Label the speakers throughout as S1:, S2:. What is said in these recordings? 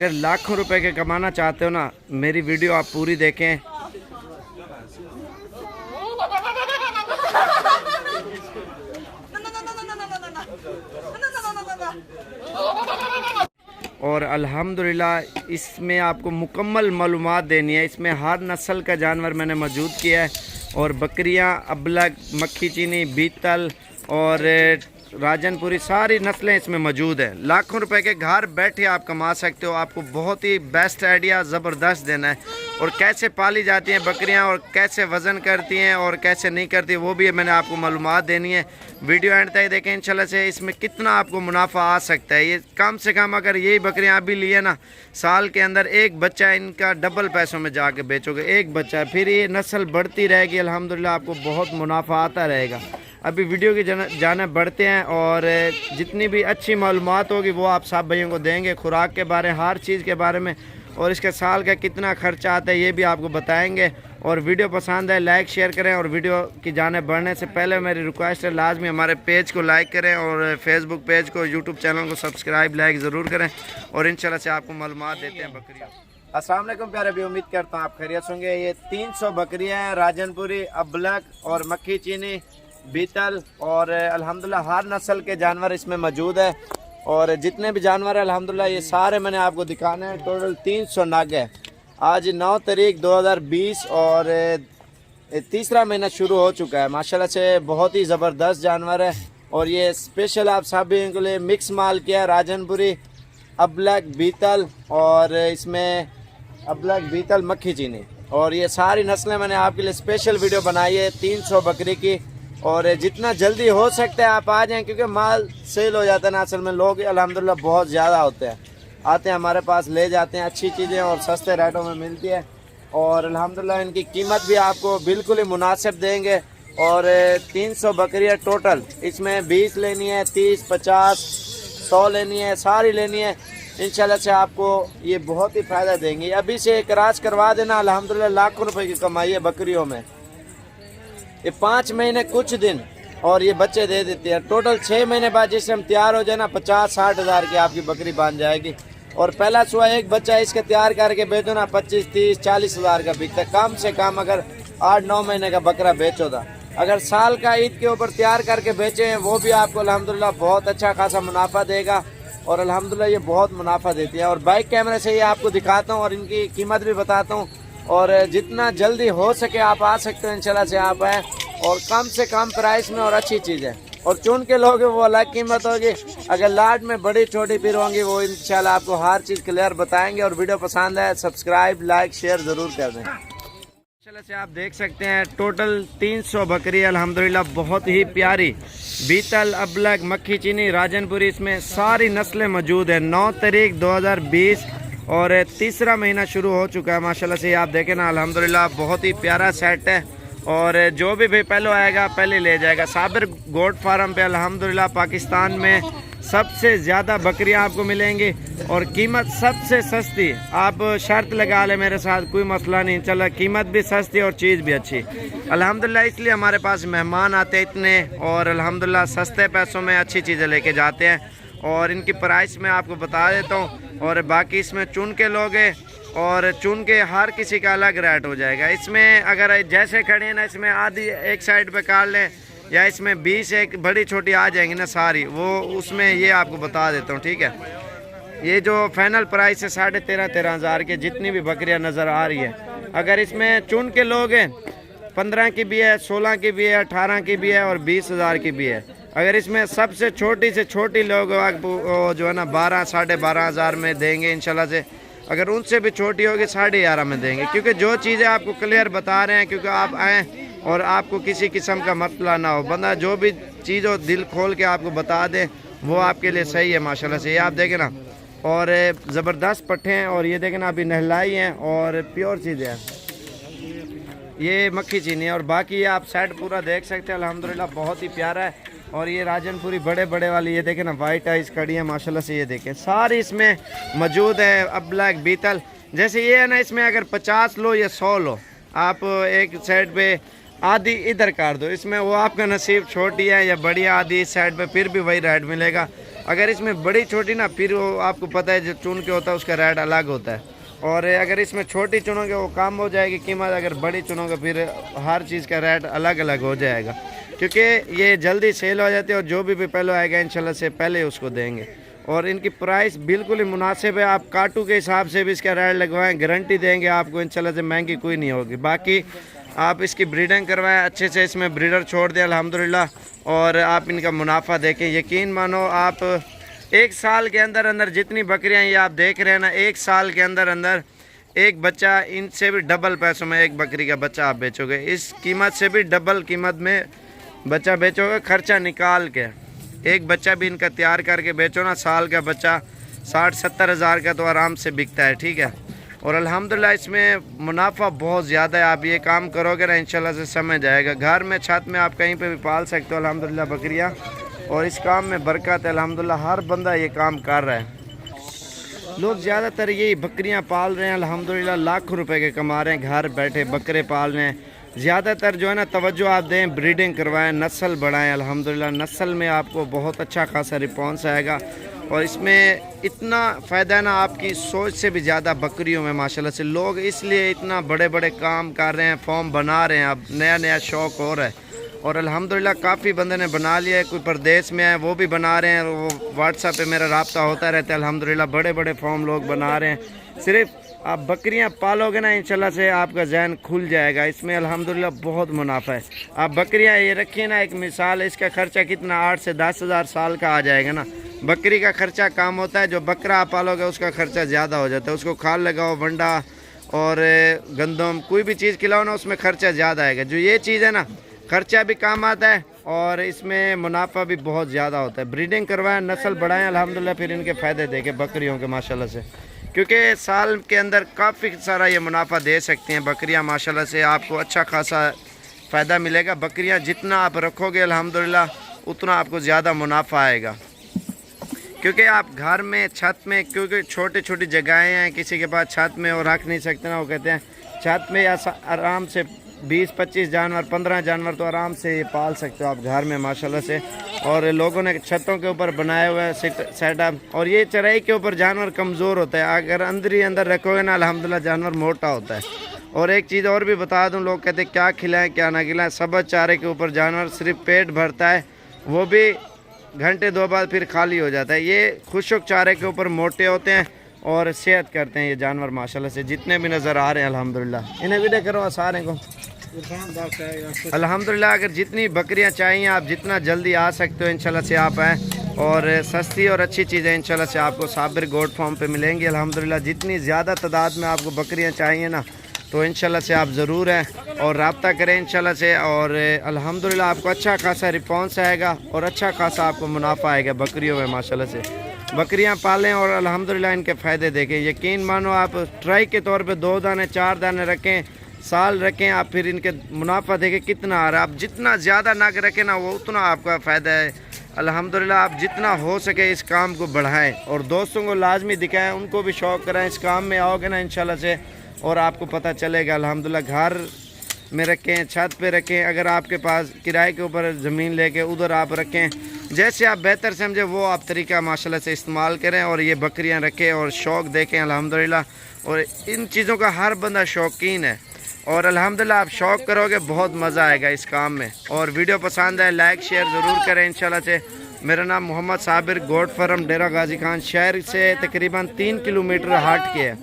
S1: अगर लाखों रुपए के कमाना चाहते हो ना, मेरी वीडियो आप पूरी देखें। और अल्हम्दुलिल्लाह इसमें आपको मुकम्मल मालूमात देनी है। इसमें हर नस्ल का जानवर मैंने मौजूद किया है और बकरियां, अबलग, मक्खी चीनी, बीतल और राजनपुरी सारी नस्लें इसमें मौजूद हैं। लाखों रुपए के घर बैठे आप कमा सकते हो। आपको बहुत ही बेस्ट आइडिया ज़बरदस्त देना है। और कैसे पाली जाती हैं बकरियां और कैसे वज़न करती हैं और कैसे नहीं करती, वो भी मैंने आपको मालूमात देनी है। वीडियो एंड तक देखें इंशाल्लाह से इसमें कितना आपको मुनाफा आ सकता है। ये कम से कम अगर यही बकरियां अभी लिए ना, साल के अंदर एक बच्चा इनका डबल पैसों में जाके बेचोगे। एक बच्चा, फिर ये नस्ल बढ़ती रहेगी। अल्हम्दुलिल्लाह आपको बहुत मुनाफा आता रहेगा। अभी वीडियो की जाने बढ़ते हैं और जितनी भी अच्छी मालूमात होगी वो आप सब भाइयों को देंगे। खुराक के बारे में, हर चीज़ के बारे में, और इसके साल का कितना खर्चा आता है ये भी आपको बताएंगे। और वीडियो पसंद है लाइक शेयर करें। और वीडियो की जाने बढ़ने से पहले मेरी रिक्वेस्ट है, लाजमी हमारे पेज को लाइक करें और फेसबुक पेज को, यूट्यूब चैनल को सब्सक्राइब लाइक ज़रूर करें। और इंशाल्लाह से आपको मालूमात देते हैं बकरियाँ। अस्सलाम वालेकुम प्यारे भी, उम्मीद करता हूँ आप खैरियत होंगे। ये 300 बकरियाँ हैं, राजनपुरी, अबलग और मक्खी चीनी, बीतल, और अल्हम्दुलिल्लाह हर नस्ल के जानवर इसमें मौजूद है। और जितने भी जानवर हैं अल्हम्दुलिल्लाह ये सारे मैंने आपको दिखाने हैं। टोटल 300 नग है। आज 9 तारीख 2020 और तीसरा महीना शुरू हो चुका है। माशाल्लाह से बहुत ही ज़बरदस्त जानवर है। और ये स्पेशल आप सभी के लिए मिक्स माल किया है, राजनपुरी, अबलग, बीतल, और इसमें अबलग, बीतल, मक्खी चीनी, और ये सारी नस्लें मैंने आपके लिए स्पेशल वीडियो बनाई है 300 बकरी की। और जितना जल्दी हो सकता है आप आ जाएं, क्योंकि माल सेल हो जाता है ना। असल में लोग अल्हम्दुलिल्लाह बहुत ज़्यादा होते हैं, आते हैं हमारे पास, ले जाते हैं। अच्छी चीज़ें और सस्ते रेटों में मिलती है। और अल्हम्दुलिल्लाह इनकी कीमत भी आपको बिल्कुल ही मुनासिब देंगे। और 300 बकरियाँ टोटल, इसमें 20 लेनी है, 30, 50, 100 लेनी है, सारी लेनी है। इंशाल्लाह से आपको ये बहुत ही फ़ायदा देंगी। अभी से कराच करवा देना, अल्हम्दुलिल्लाह लाखों रुपए की कमाई है बकरियों में। ये 5 महीने कुछ दिन और ये बच्चे दे देते हैं। टोटल 6 महीने बाद जिससे हम तैयार हो जाए ना, 50-60 हज़ार की आपकी बकरी बन जाएगी। और पहला सुबह एक बच्चा इसके तैयार करके बेचो ना, 25, 30, 40 हज़ार का बिकता है कम से कम। अगर 8-9 महीने का बकरा बेचो था, अगर साल का ईद के ऊपर तैयार करके बेचे हैं, वो भी आपको अल्हम्दुलिल्लाह बहुत अच्छा खासा मुनाफा देगा। और अल्हम्दुलिल्लाह ये बहुत मुनाफा देती है। और बाइक कैमरे से ये आपको दिखाता हूँ और इनकी कीमत भी बताता हूँ। और जितना जल्दी हो सके आप आ सकते हो, इंशाल्लाह से आप आए। और कम से कम प्राइस में और अच्छी चीज़ है। और चुन के लोगे वो अलग कीमत होगी। अगर लाट में बड़ी छोटी फिर होंगी, वो इंशाल्लाह आपको हर चीज़ क्लियर बताएंगे। और वीडियो पसंद है सब्सक्राइब लाइक शेयर ज़रूर कर दें। इंशाल्लाह से आप देख सकते हैं टोटल 300 बकरी अल्हम्दुलिल्लाह बहुत ही प्यारी, बीतल, अबलग, मक्खी चीनी, राजनपुरी, इसमें सारी नस्लें मौजूद है। 9 तारीख 2020 और तीसरा महीना शुरू हो चुका है। माशाल्लाह से आप देखें ना, अल्हम्दुलिल्लाह बहुत ही प्यारा सेट है। और जो भी पहले आएगा पहले ले जाएगा। साबिर गोट फार्म पे अल्हम्दुलिल्लाह पाकिस्तान में सबसे ज़्यादा बकरियां आपको मिलेंगी और कीमत सबसे सस्ती। आप शर्त लगा ले मेरे साथ, कोई मसला नहीं, चला कीमत भी सस्ती और चीज़ भी अच्छी अल्हम्दुलिल्लाह। इसलिए हमारे पास मेहमान आते हैं इतने, और अल्हम्दुलिल्लाह सस्ते पैसों में अच्छी चीज़ें लेके जाते हैं। और इनकी प्राइस मैं आपको बता देता हूँ। और बाकी इसमें चुन के लोगे और चुन के हर किसी का अलग रेट हो जाएगा। इसमें अगर जैसे खड़े हैं ना, इसमें आधी एक साइड पे काट लें या इसमें 20 एक बड़ी छोटी आ जाएंगी ना सारी, वो उसमें ये आपको बता देता हूँ, ठीक है। ये जो फाइनल प्राइस है 13,500 हज़ार के, जितनी भी बकरियाँ नज़र आ रही है। अगर इसमें चुन के लोग हैं 15 की भी है, 16 की भी है, 18 की भी है और 20 हज़ार की भी है। अगर इसमें सबसे छोटी से छोटी लोग जो है ना 12, 12.5 हज़ार में देंगे इंशाल्लाह से। अगर उनसे भी छोटी होगी 11.5 में देंगे। क्योंकि जो चीज़ें आपको क्लियर बता रहे हैं, क्योंकि आप आएँ और आपको किसी किस्म का मसला ना हो। बंदा जो भी चीज़ हो दिल खोल के आपको बता दे, वो आपके लिए सही है माशाल्लाह से। ये आप देखें ना, और ज़बरदस्त पट्ठे हैं। और ये देखें ना अभी नहलाई हैं और प्योर चीज़ें हैं। ये मक्खी चीनी है। और बाकी ये आप सेट पूरा देख सकते हैं, अल्हम्दुलिल्लाह बहुत ही प्यारा है। और ये राजनपुरी बड़े बड़े वाली, ये देखें ना वाइट आइस खड़ी है माशाल्लाह से। ये देखें सारी इसमें मौजूद है, अबलग, बीतल। जैसे ये है ना, इसमें अगर 50 लो या 100 लो, आप एक साइड पे आधी इधर काट दो। इसमें वो आपका नसीब छोटी है या बड़ी, आधी इस साइड पे, फिर भी वही रेट मिलेगा। अगर इसमें बड़ी छोटी ना, फिर वो आपको पता है जो चुन के होता है उसका रेट अलग होता है। और अगर इसमें छोटी चुनोगे वो कम हो जाएगी कीमत, अगर बड़ी चुनोगे फिर हर चीज़ का रेट अलग अलग हो जाएगा, क्योंकि ये जल्दी सेल हो जाती है और जो भी पहले आएगा इंशाल्लाह से पहले उसको देंगे। और इनकी प्राइस बिल्कुल ही मुनासिब है, आप काटू के हिसाब से भी इसका रेट लगवाएं, गारंटी देंगे आपको इंशाल्लाह से महंगी कोई नहीं होगी। बाकी आप इसकी ब्रीडिंग करवाएं अच्छे से, इसमें ब्रीडर छोड़ दें अल्हम्दुलिल्लाह, और आप इनका मुनाफा देखें। यकीन मानो आप 1 साल के अंदर अंदर जितनी बकरियां ये आप देख रहे हैं ना, 1 साल के अंदर अंदर एक बच्चा, इनसे भी डबल पैसों में एक बकरी का बच्चा आप बेचोगे, इस कीमत से भी डबल कीमत में बच्चा बेचोगे, खर्चा निकाल के। एक बच्चा भी इनका तैयार करके बेचो ना, साल का बच्चा 60-70 हज़ार का तो आराम से बिकता है, ठीक है। और अल्हम्दुलिल्लाह इसमें मुनाफा बहुत ज़्यादा है, आप ये काम करोगे ना इंशाल्लाह से समझ आएगा। घर में छत में आप कहीं पे भी पाल सकते हो अल्हम्दुलिल्लाह बकरियां, और इस काम में बरकत है अल्हम्दुलिल्लाह, हर बंदा ये काम कर रहा है। लोग ज़्यादातर यही बकरियां पाल रहे हैं अल्हम्दुलिल्लाह, लाखों रुपए के कमा रहे हैं, घर बैठे बकरे पाल रहे हैं। ज़्यादातर जो है ना तवज्जो आप दें, ब्रीडिंग करवाएं, नस्ल बढ़ाएं अल्हम्दुलिल्लाह, नस्ल में आपको बहुत अच्छा खासा रिस्पॉन्स आएगा। और इसमें इतना फ़ायदा ना आपकी सोच से भी ज़्यादा बकरियों में माशाल्लाह से। लोग इसलिए इतना बड़े बड़े काम कर रहे हैं, फॉर्म बना रहे हैं, अब नया नया शौक़ हो रहा है। और अल्हम्दुलिल्लाह काफ़ी बंदे ने बना लिया है, कोई परदेश में है वो भी बना रहे हैं, वो व्हाट्सएप पे मेरा रब्ता होता रहता है अल्हम्दुलिल्लाह, बड़े बड़े फॉर्म लोग बना रहे हैं। सिर्फ आप बकरियां पालोगे ना इंशाल्लाह से आपका जहन खुल जाएगा, इसमें अल्हम्दुलिल्लाह बहुत मुनाफा है। आप बकरियां ये रखिए ना, एक मिसाल, इसका खर्चा कितना 8 से 10 हज़ार साल का आ जाएगा ना। बकरी का खर्चा कम होता है, जो बकरा आप पालोगे उसका खर्चा ज़्यादा हो जाता है। उसको खाल लगाओ, वंडा और गंदम, कोई भी चीज़ खिलाओ ना, उसमें खर्चा ज़्यादा आएगा। जो ये चीज़ है ना, खर्चा भी कम आता है और इसमें मुनाफा भी बहुत ज़्यादा होता है। ब्रीडिंग करवाएं, नस्ल बढ़ाएं अल्हम्दुलिल्लाह, फिर इनके फ़ायदे देखें बकरियों के माशाल्लाह से, क्योंकि साल के अंदर काफ़ी सारा ये मुनाफा दे सकती हैं बकरियां माशाल्लाह से, आपको अच्छा खासा फ़ायदा मिलेगा। बकरियां जितना आप रखोगे अल्हम्दुलिल्लाह उतना आपको ज़्यादा मुनाफा आएगा, क्योंकि आप घर में छत में, क्योंकि छोटी छोटी जगहें हैं, किसी के पास छत में और रख नहीं सकते ना, वो कहते हैं छत में या आराम से 20-25 जानवर, 15 जानवर तो आराम से पाल सकते हो आप घर में माशाल्लाह से। और लोगों ने छतों के ऊपर बनाए हुए सेटअप, और ये चराई के ऊपर जानवर कमज़ोर होता है, अगर अंदर ही अंदर रखोगे ना अल्हम्दुलिल्लाह जानवर मोटा होता है। और एक चीज़ और भी बता दूं, लोग कहते हैं क्या खिलाएं क्या ना खिलाएं, सब्ज़ चारे के ऊपर जानवर सिर्फ पेट भरता है, वो भी घंटे 2 बाद फिर खाली हो जाता है। ये खुशक चारे के ऊपर मोटे होते हैं और सेहत करते हैं ये जानवर माशाल्लाह से, जितने भी नज़र आ रहे हैं अल्हम्दुलिल्लाह। इन्हें वीडियो करो सारे को अल्हम्दुलिल्लाह। अगर जितनी बकरियां चाहिए आप जितना जल्दी आ सकते हो इंशाल्लाह से आप आएँ, और सस्ती और अच्छी चीज़ें इंशाल्लाह से आपको साबिर गोट फार्म पे मिलेंगी अल्हम्दुलिल्लाह। जितनी ज़्यादा तादाद में आपको बकरियां चाहिए ना, तो इंशाल्लाह से आप ज़रूर हैं और रब्ता करें इंशाल्लाह से, और अल्हम्दुलिल्लाह आपको अच्छा खासा रिस्पॉन्स आएगा और अच्छा खासा आपको मुनाफा आएगा बकरियों में माशाल्लाह से। बकरियां पालें और अल्हम्दुलिल्लाह इनके फ़ायदे देखें। यकीन मानो आप ट्राई के तौर पे 2 दाने 4 दाने रखें, साल रखें आप, फिर इनके मुनाफा देखें कितना आ रहा है। आप जितना ज़्यादा नग रखें ना, वो उतना आपका फ़ायदा है अल्हम्दुलिल्लाह। आप जितना हो सके इस काम को बढ़ाएं और दोस्तों को लाजमी दिखाएं, उनको भी शौक़ कराएं। इस काम में आओगे ना इंशाल्लाह से और आपको पता चलेगा अल्हम्दुलिल्लाह। घर में रखें, छत पे रखें, अगर आपके पास किराए के ऊपर ज़मीन लेके उधर आप रखें, जैसे आप बेहतर समझे वो आप तरीका माशाल्लाह से इस्तेमाल करें और ये बकरियां रखें और शौक़ देखें अल्हम्दुलिल्लाह। और इन चीज़ों का हर बंदा शौकीन है और अल्हम्दुलिल्लाह आप शौक़ करोगे बहुत मज़ा आएगा इस काम में। और वीडियो पसंद है लाइक शेयर ज़रूर करें इंशाल्लाह से। मेरा नाम मोहम्मद साबिर, गोट फार्म डेरा गाजी खान शहर से तकरीबन 3 किलोमीटर हट के है,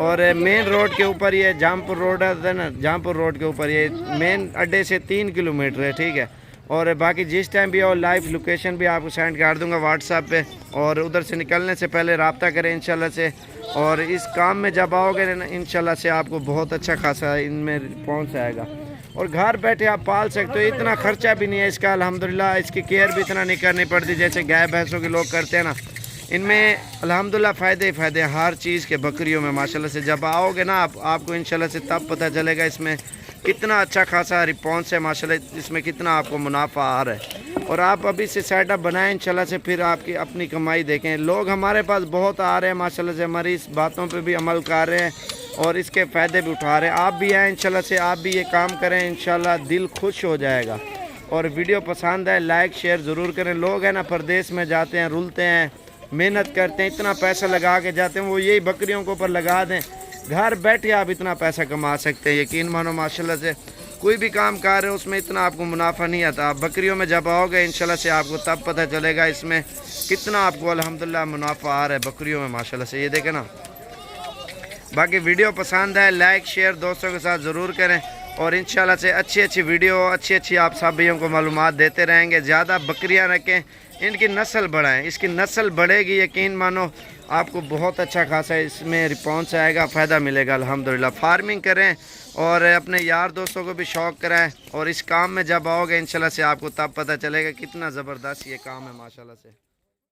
S1: और मेन रोड के ऊपर ये जहांपुर रोड है ना, जहांपुर रोड के ऊपर ये मेन अड्डे से 3 किलोमीटर है, ठीक है। और बाकी जिस टाइम भी और लाइव लोकेशन भी आपको सेंड कर दूंगा व्हाट्सएप पे, और उधर से निकलने से पहले रब्ता करें इंशाल्लाह से। और इस काम में जब आओगे ना इंशाल्लाह से आपको बहुत अच्छा खासा इनमें रिस्पॉन्स आएगा और घर बैठे आप पाल सकते हो। इतना खर्चा भी नहीं है इसका अल्हम्दुलिल्लाह, इसकी केयर भी इतना नहीं करनी पड़ती जैसे गाय भैंसों के लोग करते हैं ना। इनमें अल्हम्दुलिल्लाह फ़ायदे ही फ़ायदे हैं हर चीज़ के बकरियों में माशाल्लाह से। जब आओगे ना आपको इंशाल्लाह से तब पता चलेगा इसमें कितना अच्छा खासा रिस्पॉन्स है माशाल्लाह, इसमें कितना आपको मुनाफा आ रहा है। और आप अभी से सेटअप बनाएं इंशाल्लाह से, फिर आपकी अपनी कमाई देखें। लोग हमारे पास बहुत आ रहे हैं माशाल्लाह से, हमारी इस बातों पे भी अमल कर रहे हैं और इसके फ़ायदे भी उठा रहे हैं। आप भी आएँ इंशाल्लाह से, आप भी ये काम करें इंशाल्लाह, दिल खुश हो जाएगा। और वीडियो पसंद है लाइक शेयर ज़रूर करें। लोग हैं ना परदेश में जाते हैं, रुलते हैं, मेहनत करते हैं, इतना पैसा लगा के जाते हैं, वो यही बकरियों के ऊपर लगा दें, घर बैठे आप इतना पैसा कमा सकते हैं। यकीन मानो माशाल्लाह से कोई भी काम कर रहे हो उसमें इतना आपको मुनाफा नहीं आता। आप बकरियों में जब आओगे इंशाल्लाह से आपको तब पता चलेगा इसमें कितना आपको अल्हम्दुलिल्लाह मुनाफा आ रहा है बकरियों में माशाल्लाह से। ये देखें ना। बाकी वीडियो पसंद है लाइक शेयर दोस्तों के साथ ज़रूर करें और इंशाल्लाह से अच्छी वीडियो अच्छी आप सब भाइयों को मालूमात देते रहेंगे। ज़्यादा बकरियां रखें, इनकी नस्ल बढ़ाएं, इसकी नस्ल बढ़ेगी यकीन मानो आपको बहुत अच्छा खासा इसमें रिस्पॉन्स आएगा, फ़ायदा मिलेगा अल्हम्दुलिल्लाह। फार्मिंग करें और अपने यार दोस्तों को भी शौक़ कराएं और इस काम में जब आओगे इंशाल्लाह से आपको तब पता चलेगा कितना ज़बरदस्त ये काम है माशाल्लाह से।